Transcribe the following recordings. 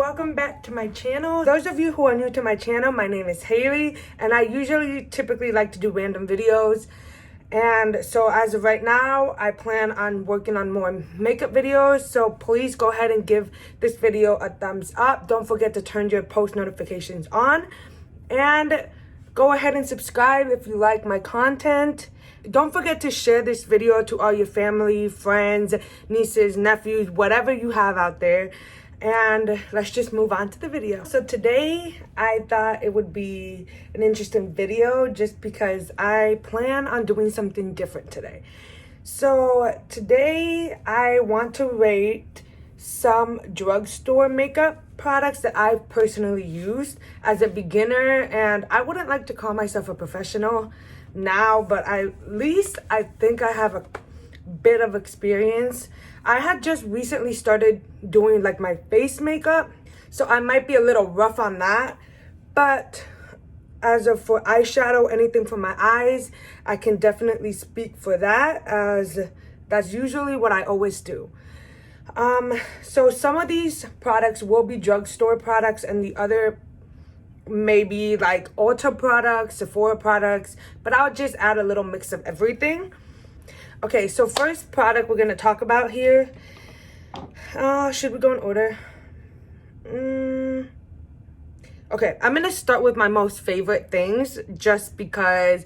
welcome back to my channel. Those of you who are new to my channel, my name is Heyllie, and I typically like to do random videos. And so as of right now, I plan on working on more makeup videos. So please go ahead and give this video a thumbs up. Don't forget to turn your post notifications on. And go ahead and subscribe if you like my content. Don't forget to share this video to all your family, friends, nieces, nephews, whatever you have out there. And let's just move on to the video. So today I thought it would be an interesting video just because I plan on doing something different today. So today I want to rate some drugstore makeup products that I've personally used as a beginner, and I wouldn't like to call myself a professional now, but at least I think I have a bit of experience. I had just recently started doing like my face makeup, so I might be a little rough on that, but as of for eyeshadow, anything for my eyes, I can definitely speak for that, as that's usually what I always do. So some of these products will be drugstore products, and the other maybe like Ulta products, Sephora products, but I'll just add a little mix of everything. Okay, so first product we're gonna talk about here. Should we go in order? Okay, I'm gonna start with my most favorite things just because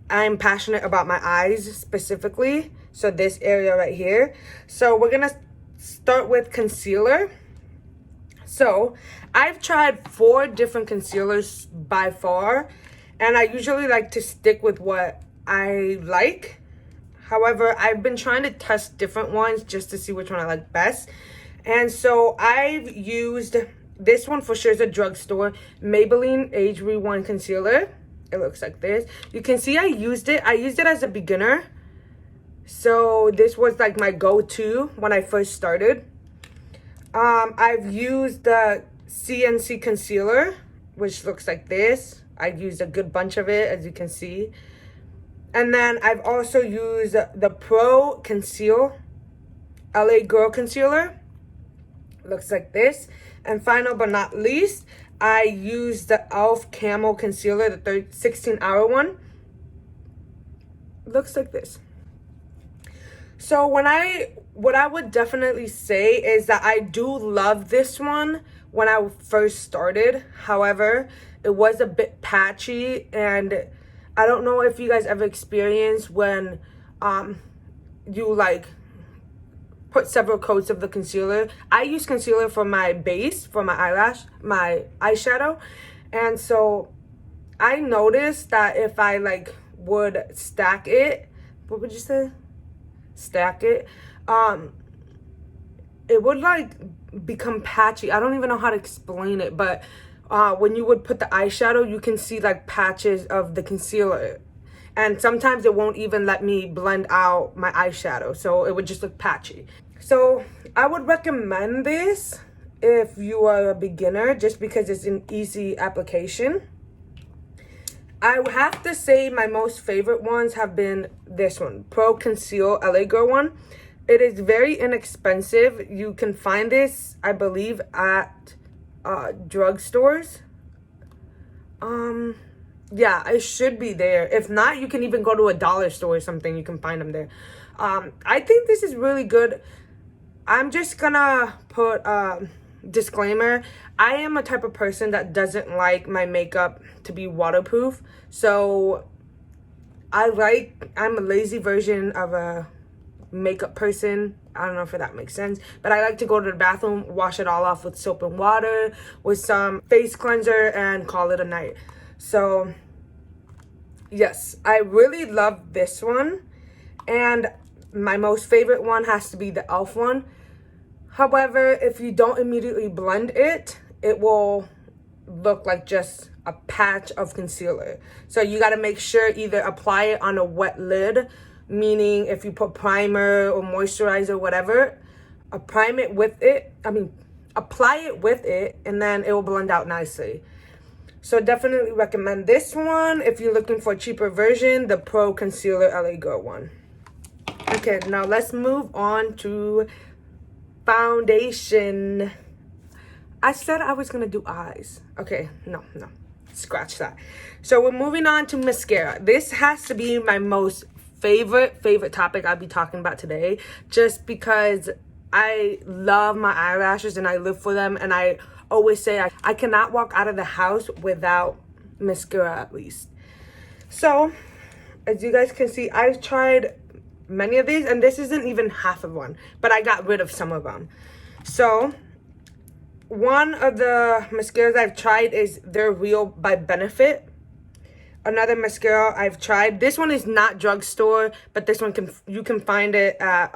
I'm passionate about my eyes specifically. So this area right here. So we're gonna start with concealer. So I've tried 4 different concealers by far, and I usually like to stick with what I like. However, I've been trying to test different ones just to see which one I like best. And so I've used this one for sure, is a drugstore Maybelline Age Rewind concealer. It looks like this. You can see I used it as a beginner. So this was like my go-to when I first started. I've used the CNC concealer, which looks like this. I've used a good bunch of it, as you can see. And then I've also used the Pro Conceal LA Girl Concealer. Looks like this. And final but not least, I used the e.l.f. Camo Concealer, the 16-hour one. Looks like this. So what I would definitely say is that I do love this one when I first started. However, it was a bit patchy, and I don't know if you guys ever experienced when you like put several coats of the concealer. I use concealer for my base, for my eyeshadow. And so I noticed that if I like would stack it, what would you say? Stack it, it would like become patchy. I don't even know how to explain it, but when you would put the eyeshadow, you can see like patches of the concealer, and sometimes it won't even let me blend out my eyeshadow, so it would just look patchy. So I would recommend this if you are a beginner, just because it's an easy application. I would have to say my most favorite ones have been this one, Pro Conceal LA Girl one. It is very inexpensive. You can find this, I believe, at drugstores. Yeah, it should be there. If not, you can even go to a dollar store or something. You can find them there. I think this is really good. I'm just gonna put disclaimer. I am a type of person that doesn't like my makeup to be waterproof. So I'm a lazy version of a makeup person. I don't know if that makes sense, but I like to go to the bathroom, wash it all off with soap and water, with some face cleanser, and call it a night. So yes, I really love this one, and my most favorite one has to be the e.l.f. one. However, if you don't immediately blend it, it will look like just a patch of concealer. So you got to make sure either apply it on a wet lid, meaning if you put primer or moisturizer, whatever, apply it with it, and then it will blend out nicely. So definitely recommend this one if you're looking for a cheaper version, the Pro Concealer LA Girl one. Okay, now let's move on to foundation. I said I was gonna do eyes. Okay, no. Scratch that. So we're moving on to mascara. This has to be my most favorite topic I'll be talking about today, just because I love my eyelashes and I live for them, and I always say I cannot walk out of the house without mascara at least. So as you guys can see, I've tried many of these, and this isn't even half of one, but I got rid of some of them. So one of the mascaras I've tried is They're Real by Benefit. Another mascara I've tried, this one is not drugstore, but this one you can find it at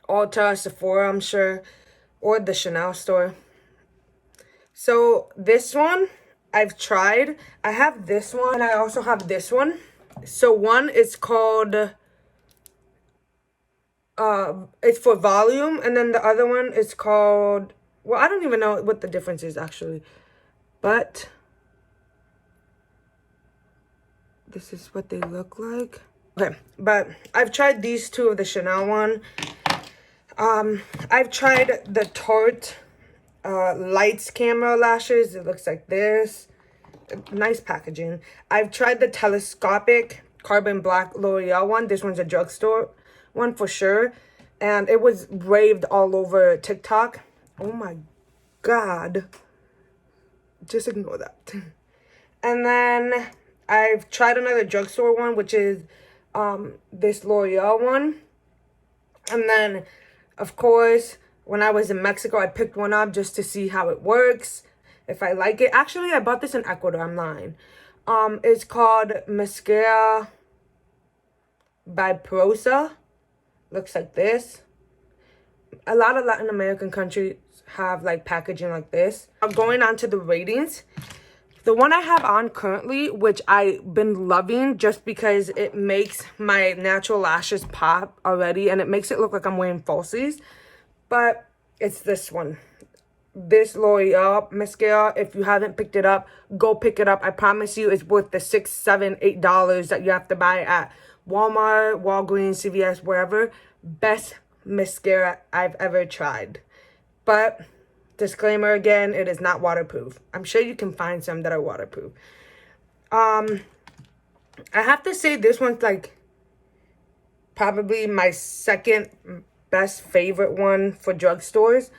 Ulta, Sephora, I'm sure, or the Chanel store. So this one I've tried. I have this one, and I also have this one. So one is called it's for volume, and then the other one is called, well, I don't even know what the difference is actually, but this is what they look like. Okay, but I've tried these two of the Chanel one. I've tried the Tarte Lights Camera Lashes. It looks like this. Nice packaging. I've tried the Telescopic Carbon Black L'Oreal one. This one's a drugstore one for sure. And it was raved all over TikTok. Oh my God. Just ignore that. And then I've tried another drugstore one, which is this L'Oreal one. And then, of course, when I was in Mexico, I picked one up just to see how it works, if I like it. Actually, I bought this in Ecuador. I'm lying. It's called Mascara by Prosa. Looks like this. A lot of Latin American countries have like packaging like this. I'm going on to the ratings. The one I have on currently, which I've been loving just because it makes my natural lashes pop already, and it makes it look like I'm wearing falsies, but it's this one. This L'Oreal mascara. If you haven't picked it up, go pick it up. I promise you it's worth the $6, $7, $8 that you have to buy at Walmart, Walgreens, CVS, wherever. Best mascara I've ever tried. But disclaimer again, it is not waterproof. I'm sure you can find some that are waterproof. I have to say this one's like probably my second best favorite one for drugstores,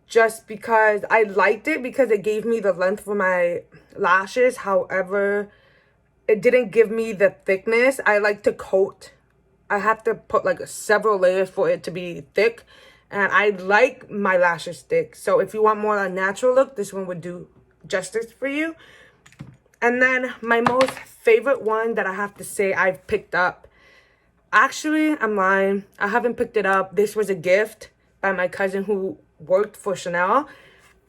just because I liked it because it gave me the length for my lashes. However, it didn't give me the thickness. I like to coat. I have to put like several layers for it to be thick. And I like my lashes thick. So if you want more of a natural look, this one would do justice for you. And then my most favorite one that I have to say I've picked up. Actually, I'm lying. I haven't picked it up. This was a gift by my cousin who worked for Chanel.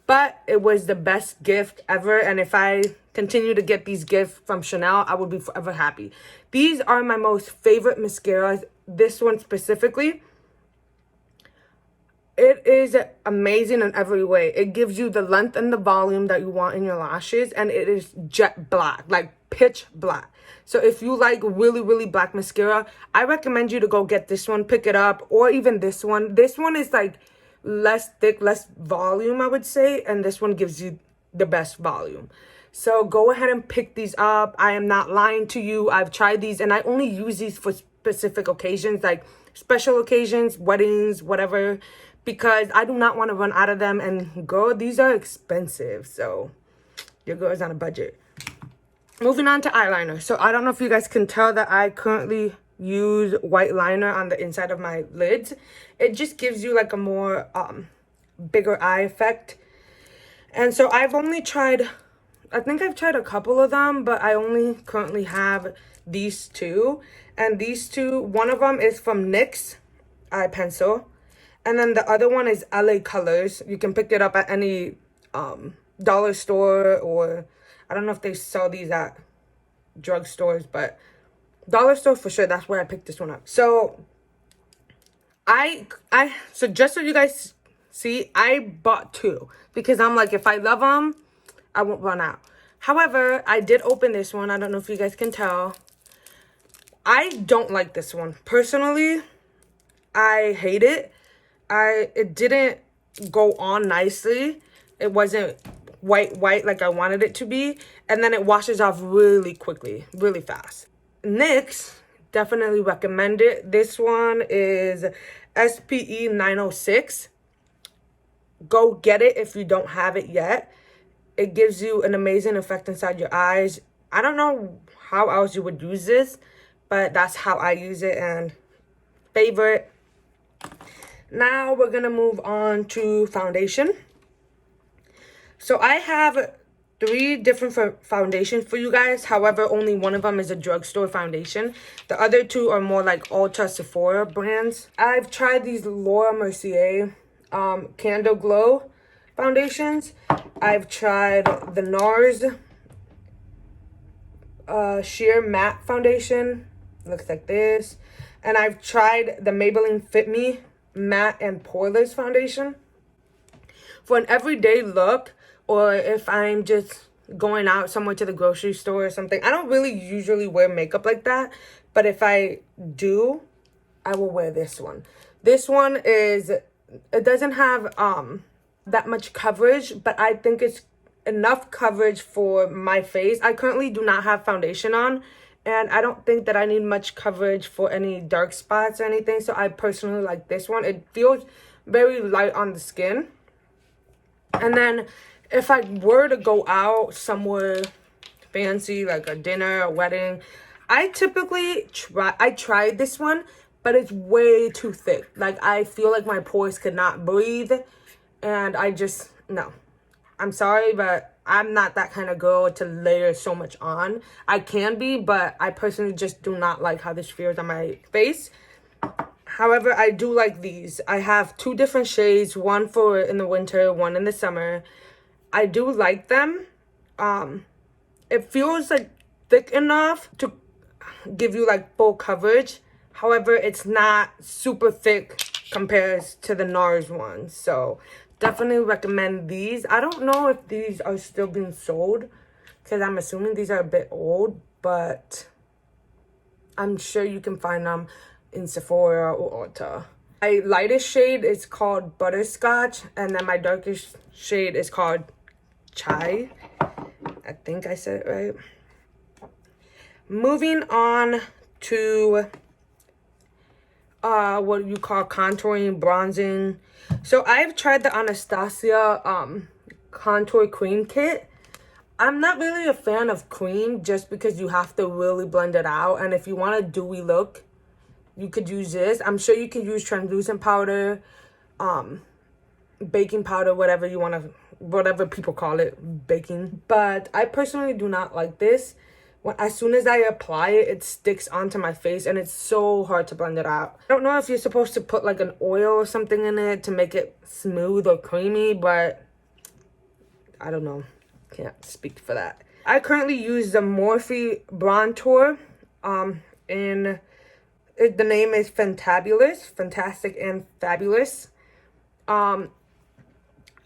But it was the best gift ever. And if I continue to get these gifts from Chanel, I will be forever happy. These are my most favorite mascaras. This one specifically. It is amazing in every way. It gives you the length and the volume that you want in your lashes. And it is jet black, like pitch black. So if you like really, really black mascara, I recommend you to go get this one, pick it up, or even this one. This one is like less thick, less volume, I would say. And this one gives you the best volume. So go ahead and pick these up. I am not lying to you. I've tried these and I only use these for specific occasions, like special occasions, weddings, whatever, because I do not want to run out of them. And girl, these are expensive. So your girl is on a budget. Moving on to eyeliner. So I don't know if you guys can tell that I currently use white liner on the inside of my lids. It just gives you like a more bigger eye effect. And so I've only tried, I think I've tried a couple of them, but I only currently have these two. And these two, one of them is from NYX eye pencil. And then the other one is LA Colors. You can pick it up at any dollar store, or I don't know if they sell these at drugstores, but dollar store for sure. That's where I picked this one up. So so just so you guys see, I bought two because I'm like, if I love them, I won't run out. However, I did open this one. I don't know if you guys can tell. I don't like this one. Personally, I hate it. It didn't go on nicely. It wasn't white like I wanted it to be. And then it washes off really quickly, really fast. NYX, definitely recommend it. This one is SPE 906. Go get it if you don't have it yet. It gives you an amazing effect inside your eyes. I don't know how else you would use this, but that's how I use it and favorite. Now we're gonna move on to foundation. So I have 3 different foundations for you guys. However, only one of them is a drugstore foundation. The other 2 are more like Ulta Sephora brands. I've tried these Laura Mercier Candle Glow foundations. I've tried the NARS Sheer Matte Foundation. Looks like this. And I've tried the Maybelline Fit Me Matte and Poreless Foundation. For an everyday look, or if I'm just going out somewhere to the grocery store or something, I don't really usually wear makeup like that. But if I do, I will wear this one. This one is, it doesn't have that much coverage, but I think it's enough coverage for my face. I currently do not have foundation on, and I don't think that I need much coverage for any dark spots or anything. So I personally like this one. It feels very light on the skin. And then if I were to go out somewhere fancy, like a dinner, a wedding, I typically tried this one, but it's way too thick. Like, I feel like my pores could not breathe, and I just, no. I'm sorry, but I'm not that kind of girl to layer so much on. I can be, but I personally just do not like how this feels on my face. However, I do like these. I have 2 different shades, one for in the winter, one in the summer. I do like them. It feels like thick enough to give you like full coverage. However, it's not super thick compared to the NARS ones. So definitely recommend these. I don't know if these are still being sold, because I'm assuming these are a bit old, but I'm sure you can find them in Sephora or Ulta. My lightest shade is called Butterscotch, and then my darkest shade is called Chai. I think I said it right. Moving on to what you call contouring, bronzing. So I've tried the Anastasia contour cream kit. I'm not really a fan of cream just because you have to really blend it out. And if you want a dewy look, you could use this. I'm sure you can use translucent powder, baking powder, whatever you want to, whatever people call it, baking. But I personally do not like this. As soon as I apply it, it sticks onto my face, and it's so hard to blend it out. I don't know if you're supposed to put like an oil or something in it to make it smooth or creamy, but I don't know. Can't speak for that. I currently use the Morphe Bronzer. The name is Fantabulous, Fantastic and Fabulous. I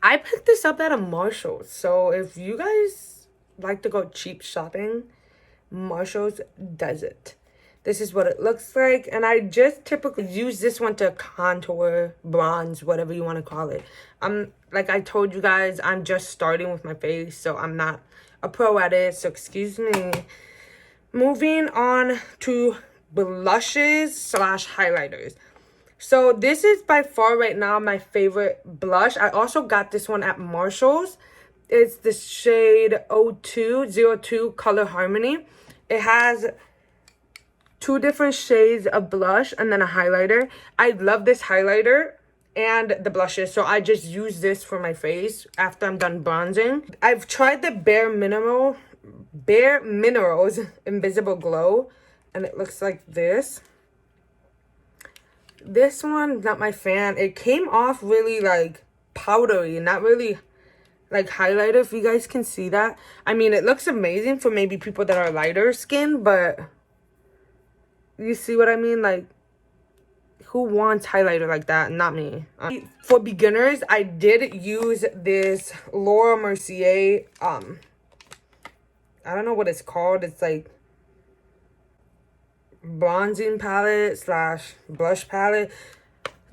picked this up at a Marshall's. So if you guys like to go cheap shopping, Marshall's does it. This is what it looks like, and I just typically use this one to contour, bronze, whatever you want to call it. Like I told you guys, I'm just starting with my face, so I'm not a pro at it, so excuse me. Moving on to blushes / highlighters. So this is by far right now my favorite blush. I also got this one at Marshall's. It's the shade 0202 Color Harmony. It has 2 different shades of blush and then a highlighter. I love this highlighter and the blushes, so I just use this for my face after I'm done bronzing. I've tried the Bare Minerals Invisible Glow, and it looks like this. This one, not my fan. It came off really like powdery, not really like highlighter, if you guys can see that. I mean, it looks amazing for maybe people that are lighter skin, but you see what I mean? Like, who wants highlighter like that? Not me. For beginners, I did use this Laura Mercier, I don't know what it's called. It's like bronzing palette / blush palette.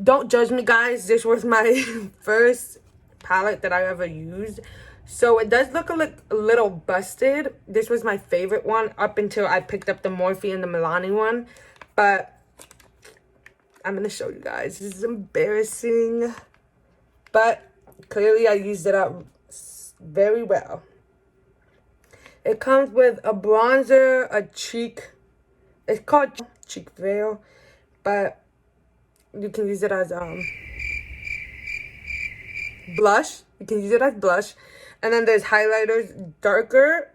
Don't judge me, guys. This was my first palette that I ever used. So it does look a little busted. This was my favorite one up until I picked up the Morphe and the Milani one. But I'm going to show you guys. This is embarrassing. But clearly I used it up very well. It comes with a bronzer, a cheek. It's called cheek veil. But you can use it as blush. You can use it as blush. And then there's highlighters, darker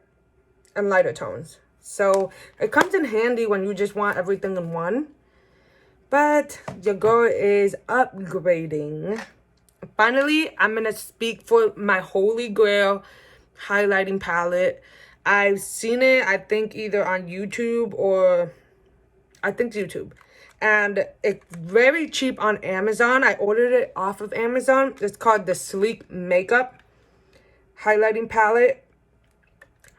and lighter tones. So it comes in handy when you just want everything in one. But your girl is upgrading. Finally, I'm going to speak for my holy grail highlighting palette. I've seen it, I think, either on YouTube or I think YouTube. And it's very cheap on Amazon. I ordered it off of Amazon. It's called the Sleek Makeup highlighting palette.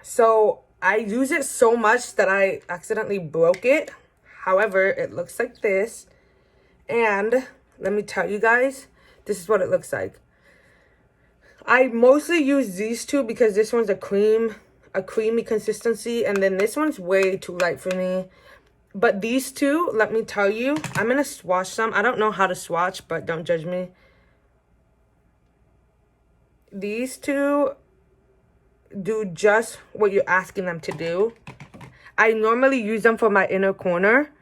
So I use it so much that I accidentally broke it. However, it looks like this. And let me tell you guys, this is what it looks like. I mostly use these two because this one's a creamy consistency. And then this one's way too light for me. But these two, let me tell you, I'm going to swatch some. I don't know how to swatch, but don't judge me. These two do just what you're asking them to do. I normally use them for my inner corner.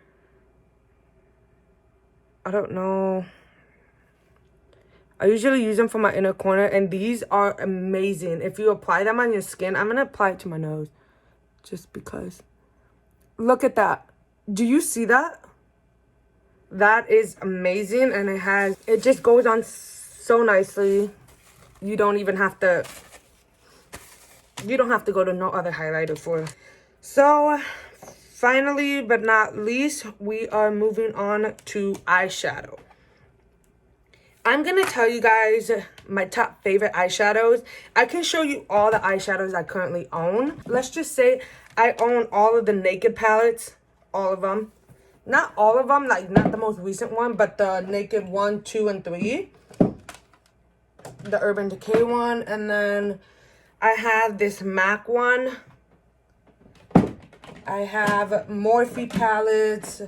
I don't know. I usually use them for my inner corner, and these are amazing. If you apply them on your skin, I'm going to apply it to my nose just because. Look at that. Do you see that? That is amazing, and it just goes on so nicely. You don't have to go to no other highlighter for it. So finally but not least, we are moving on to eyeshadow. I'm gonna tell you guys my top favorite eyeshadows. I can show you all the eyeshadows I currently own. Let's just say I own all of the Naked palettes. All of them. Not all of them, like not the most recent one, but the Naked 1, 2, and 3. The Urban Decay one. And then I have this MAC one. I have Morphe palettes.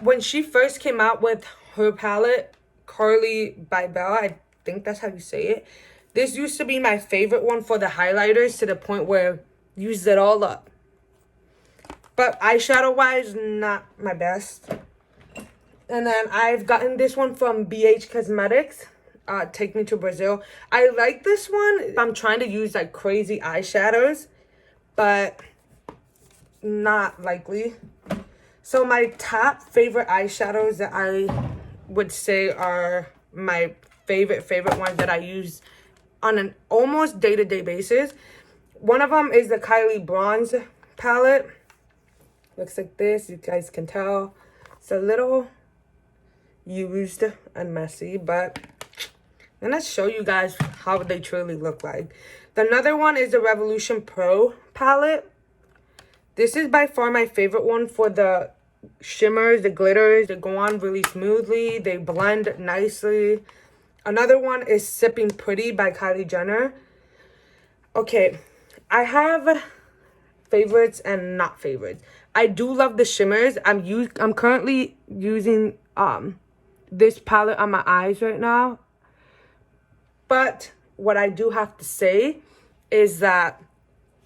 When she first came out with her palette, Carly by Bella, I think that's how you say it. This used to be my favorite one for the highlighters, to the point where I used it all up. But eyeshadow-wise, not my best. And then I've gotten this one from BH Cosmetics. Take Me to Brazil. I like this one. I'm trying to use like crazy eyeshadows, but not likely. So my top favorite eyeshadows that I would say are my favorite ones that I use on an almost day-to-day basis. One of them is the Kylie Bronze palette. Looks like this. You guys can tell. It's a little used and messy, but I'm going to show you guys how they truly look like. Another one is the Revolution Pro palette. This is by far my favorite one for the shimmers, the glitters. They go on really smoothly. They blend nicely. Another one is Sipping Pretty by Kylie Jenner. Okay, I have favorites and not favorites. I do love the shimmers. I'm currently using this palette on my eyes right now. But what I do have to say is that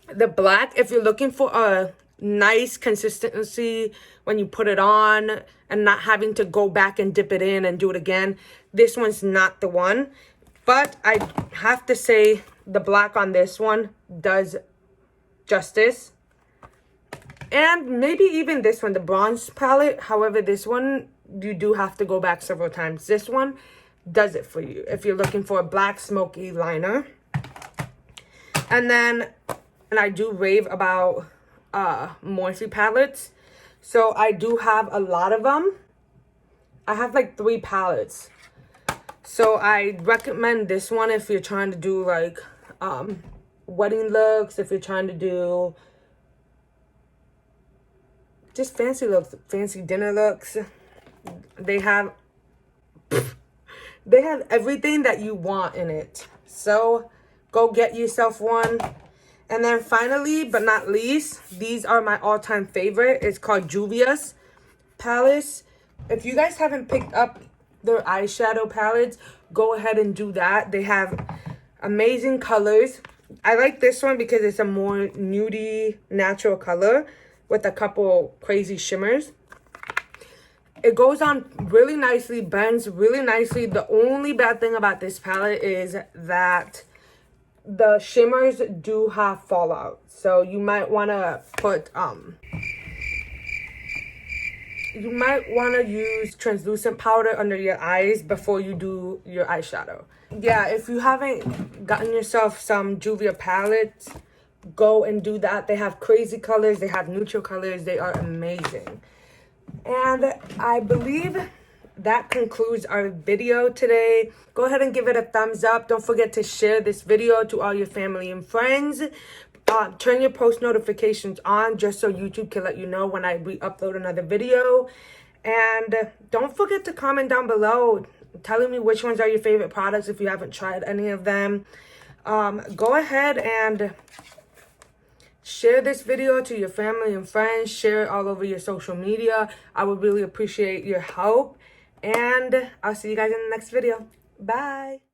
the black, if you're looking for a nice consistency when you put it on and not having to go back and dip it in and do it again, this one's not the one. But I have to say the black on this one does justice. And maybe even this one, the bronze palette. However, this one, you do have to go back several times. This one does it for you if you're looking for a black smoky liner. And I do rave about Morphe palettes. So I do have a lot of them. I have like 3 palettes. So I recommend this one if you're trying to do like wedding looks, if you're trying to do just fancy looks, fancy dinner looks. They have They have everything that you want in it. So go get yourself one. And then finally, but not least, these are my all-time favorite. It's called Juvia's Palettes. If you guys haven't picked up their eyeshadow palettes, go ahead and do that. They have amazing colors. I like this one because it's a more nudie, natural color with a couple crazy shimmers. It goes on really nicely, blends really nicely. The only bad thing about this palette is that the shimmers do have fallout. So you might want to put, you might want to use translucent powder under your eyes before you do your eyeshadow. Yeah, if you haven't gotten yourself some Juvia palettes, go and do that. They have crazy colors. They have neutral colors. They are amazing. And I believe that concludes our video today. Go ahead and give it a thumbs up. Don't forget to share this video to all your family and friends. Turn your post notifications on just so YouTube can let you know when I re-upload another video. And don't forget to comment down below telling me which ones are your favorite products if you haven't tried any of them. Go ahead and share this video to your family and friends. Share it all over your social media. I would really appreciate your help. And I'll see you guys in the next video. Bye.